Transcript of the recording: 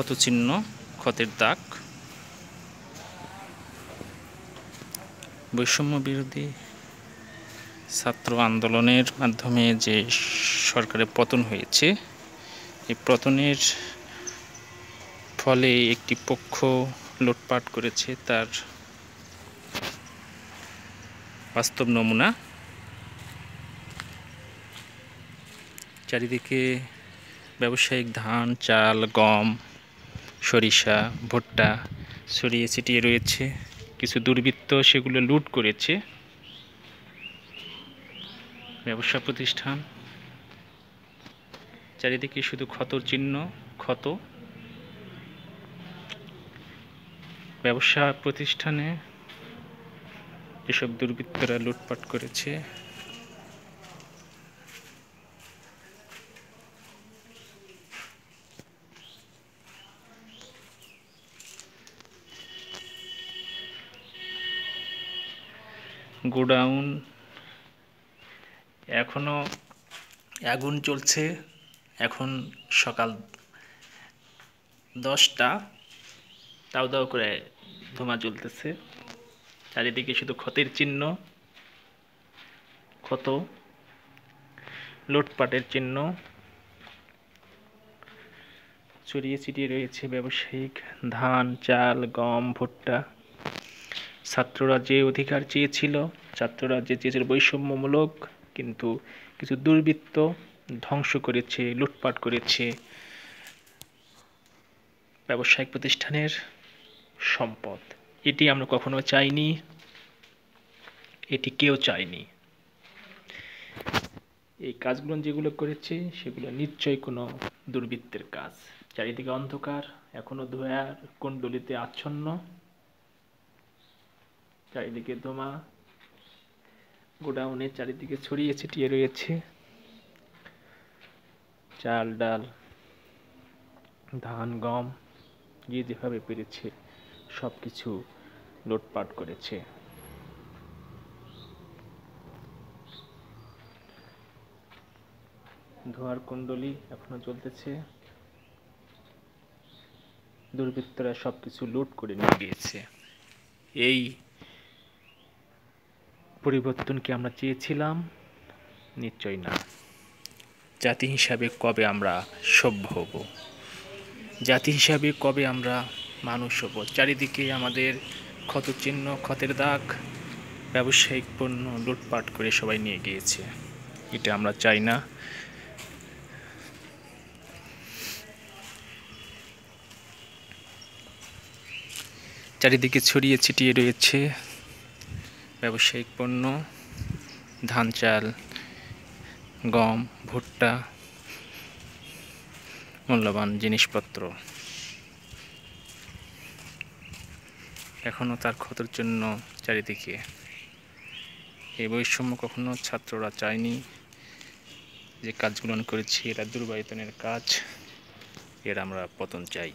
ক্ষতচিহ্ন, ক্ষতের দাগ। বৈষম্য বিরোধী ছাত্র আন্দোলনের মাধ্যমে যে সরকারের পতন হয়েছে, এই পতনের ফলে একটি পক্ষ লুটপাট করেছে, তার বাস্তব নমুনা। চারিদিকে ব্যবসায়িক ধান, চাল, গম, সরিষা, ভুট্টা ছড়িয়ে ছিটিয়ে রয়েছে। কিছু দুর্বৃত্ত সেগুলো লুট করেছে। ব্যবসা প্রতিষ্ঠান, চারিদিকে শুধু ক্ষতর চিহ্ন, ক্ষত। ব্যবসা প্রতিষ্ঠানে এসব দুর্বৃত্তরা লুটপাট করেছে। গোডাউন এখনো আগুন জ্বলছে। এখন সকাল 10টা, দাউ দাউ করে ধোঁয়া জ্বলতেছে। চারিদিকে শুধু ক্ষতের চিহ্ন, ক্ষত, লুটপাটের চিহ্ন ছড়িয়ে ছিটিয়ে রয়েছে। ব্যবসায়িক ধান, চাল, গম, ভুট্টা। ছাত্ররা যে অধিকার চেয়েছিল, ছাত্ররা যে চেয়েছিল বৈষম্যমূলক, কিন্তু কিছু দুর্বৃত্ত ধ্বংস করেছে, লুটপাট করেছে ব্যবসায়িক প্রতিষ্ঠানের সম্পদ। এটি আমরা কখনো চাইনি, এটি কেউ চায়নি। এই কাজগুলো যেগুলো করেছে সেগুলো নিশ্চয়ই কোনো দুর্বৃত্তের কাজ। চারিদিকে অন্ধকার, এখনো ধোঁয়ার কুণ্ডলিতে আচ্ছন্ন। চারিদিকে ধোঁয়া, গোডাউনের চারিদিকে ছড়িয়ে ছিটিয়ে রয়েছে। চাল, ডাল, ধান, গম, যে যেভাবে পেরেছে সব কিছু লুটপাট করেছে। ধোঁয়ার কুণ্ডলী এখনো চলতেছে। দুর্বৃত্তরা সবকিছু লুট করে নিয়ে গিয়েছে। এই পরিবর্তন কি আমরা চেয়েছিলাম? নিশ্চয় না। জাতি হিসাবে কবে আমরা সভ্য হব? জাতি হিসাবে কবে আমরা মানুষ হব? চারিদিকে আমাদের ক্ষতচিহ্ন, ক্ষতের দাগ। ব্যবসায়িক পণ্য লুটপাট করে সবাই নিয়ে গিয়েছে। এটা আমরা চাই না। চারিদিকে ছড়িয়ে ছিটিয়ে রয়েছে ব্যবসায়িক পণ্য, ধান, চাল, গম, ভুট্টা, মূল্যবান জিনিসপত্র। এখনো তার ক্ষতের জন্য চারিদিকে। এই বৈষম্য কখনো ছাত্ররা চায়নি। যে কাজগুলো করেছি এরা দুর্বৃত্তের কাজ, এর আমরা পতন চাই।